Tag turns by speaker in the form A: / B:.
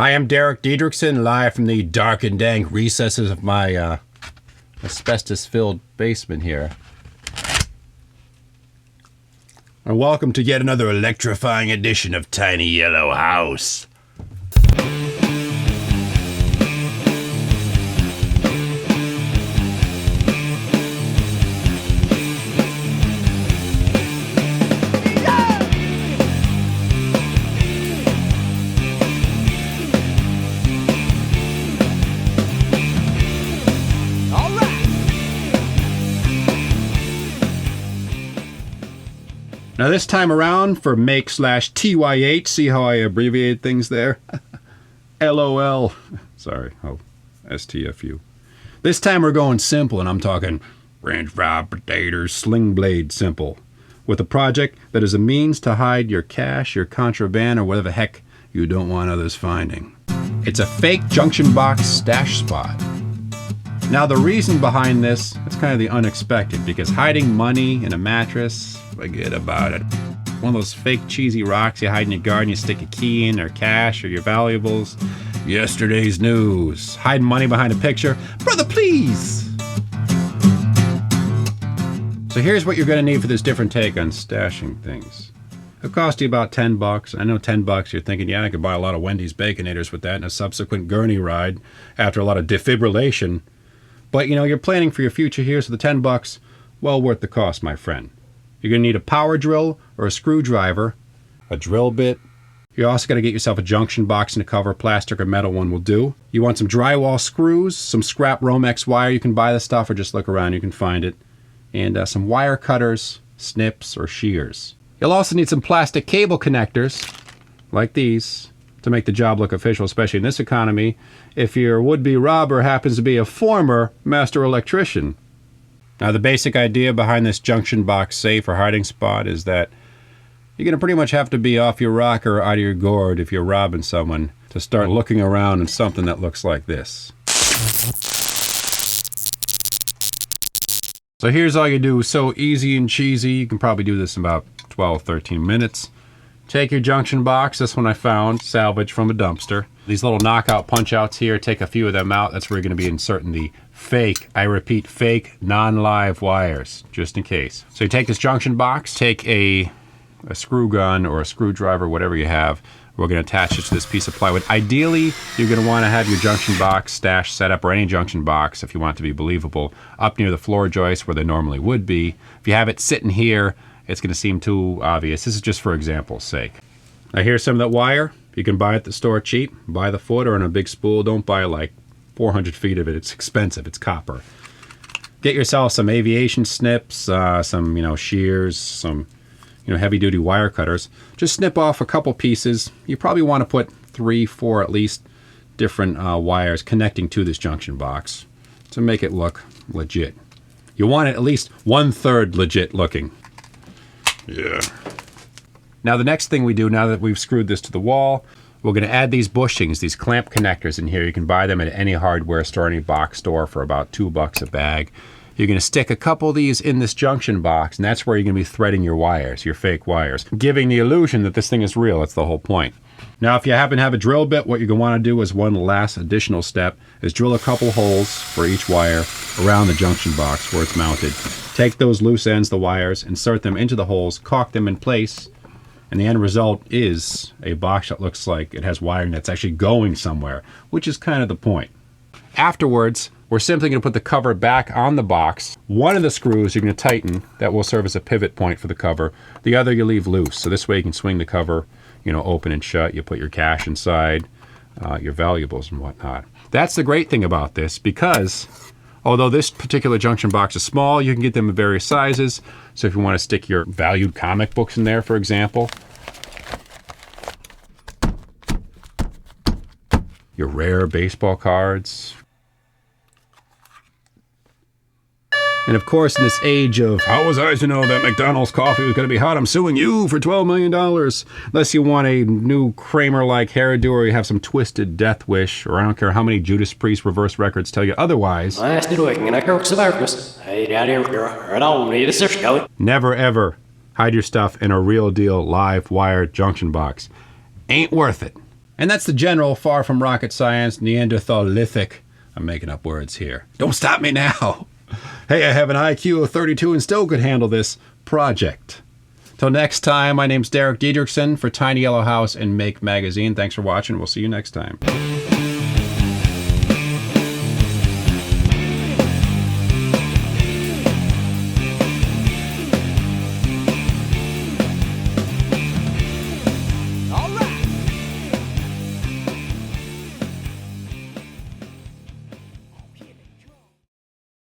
A: Hi, I'm Diedricksen, live from the dark and dank recesses of my asbestos-filled basement here. And welcome to yet another electrifying edition of Tiny Yellow House. Now this time around for make/TYH, see how I abbreviate things there? LOL. Sorry, STFU. This time we're going simple, and I'm talking French fried potatoes, sling blade simple, with a project that is a means to hide your cash, your contraband, or whatever the heck you don't want others finding. It's a fake Junction-Box Stash Spot. Now the reason behind this, it's kind of the unexpected, because hiding money in a mattress, forget about it. One of those fake cheesy rocks you hide in your garden, you stick a key in, or cash, or your valuables. Yesterday's news. Hiding money behind a picture. Brother, please! So here's what you're gonna need for this different take on stashing things. It'll cost you about $10. I know $10, you're thinking, yeah, I could buy a lot of Wendy's Baconators with that and a subsequent gurney ride after a lot of defibrillation. But you know, you're planning for your future here, so the $10, well worth the cost, my friend. You're going to need a power drill or a screwdriver, a drill bit. You're also going to get yourself a junction box and a cover, plastic or metal one will do. You want some drywall screws, some scrap Romex wire. You can buy this stuff or just look around, you can find it. And some wire cutters, snips, or shears. You'll also need some plastic cable connectors, like these, to make the job look official, especially in this economy, if your would-be robber happens to be a former master electrician. Now the basic idea behind this junction box safe or hiding spot is that you're going to pretty much have to be off your rocker or out of your gourd if you're robbing someone to start looking around in something that looks like this. So here's all you do, so easy and cheesy. You can probably do this in about 12-13 minutes. Take your junction box, this one I found, salvaged from a dumpster. These little knockout punch outs here, take a few of them out. That's where you're going to be inserting the fake, I repeat, fake non-live wires, just in case. So you take this junction box, take a screw gun or a screwdriver, whatever you have. We're going to attach it to this piece of plywood. Ideally, you're going to want to have your junction box stash set up, or any junction box, if you want it to be believable, up near the floor joist where they normally would be. If you have it sitting here, it's going to seem too obvious. This is just for example's sake. Now here's some of that wire. You can buy it at the store cheap. Buy the foot or in a big spool. Don't buy like 400 feet of it. It's expensive. It's copper. Get yourself some aviation snips, some shears, some heavy-duty wire cutters. Just snip off a couple pieces. You probably want to put 3-4 at least different wires connecting to this junction box to make it look legit. You want it at least 1/3 legit looking. Yeah. Now the next thing we do, now that we've screwed this to the wall, we're going to add these bushings, these clamp connectors in here. You can buy them at any hardware store, any box store for about $2 a bag. You're going to stick a couple of these in this junction box, and that's where you're going to be threading your wires, your fake wires, giving the illusion that this thing is real. That's the whole point. Now if you happen to have a drill bit, what you're going to want to do is one last additional step is drill a couple holes for each wire around the junction box where it's mounted. Take those loose ends, the wires, insert them into the holes, caulk them in place, and the end result is a box that looks like it has wiring that's actually going somewhere, which is kind of the point. Afterwards, we're simply going to put the cover back on the box. One of the screws you're going to tighten, that will serve as a pivot point for the cover. The other you leave loose, so this way you can swing the cover open and shut. You put your cash inside, your valuables and whatnot. That's the great thing about this, because although this particular junction box is small, you can get them in various sizes. So if you want to stick your valued comic books in there, for example, your rare baseball cards. And of course, in this age of, how was I to know that McDonald's coffee was going to be hot? I'm suing you for $12 million. Unless you want a new Kramer-like hairdo, or you have some twisted death wish, or I don't care how many Judas Priest reverse records tell you otherwise. Never ever hide your stuff in a real deal live wire junction box. Ain't worth it. And that's the general, far from rocket science, Neanderthalithic, I'm making up words here. Don't stop me now. Hey, I have an IQ of 32 and still could handle this project. Till next time, my name's Diedricksen for Tiny Yellow House and Make Magazine. Thanks for watching. We'll see you next time.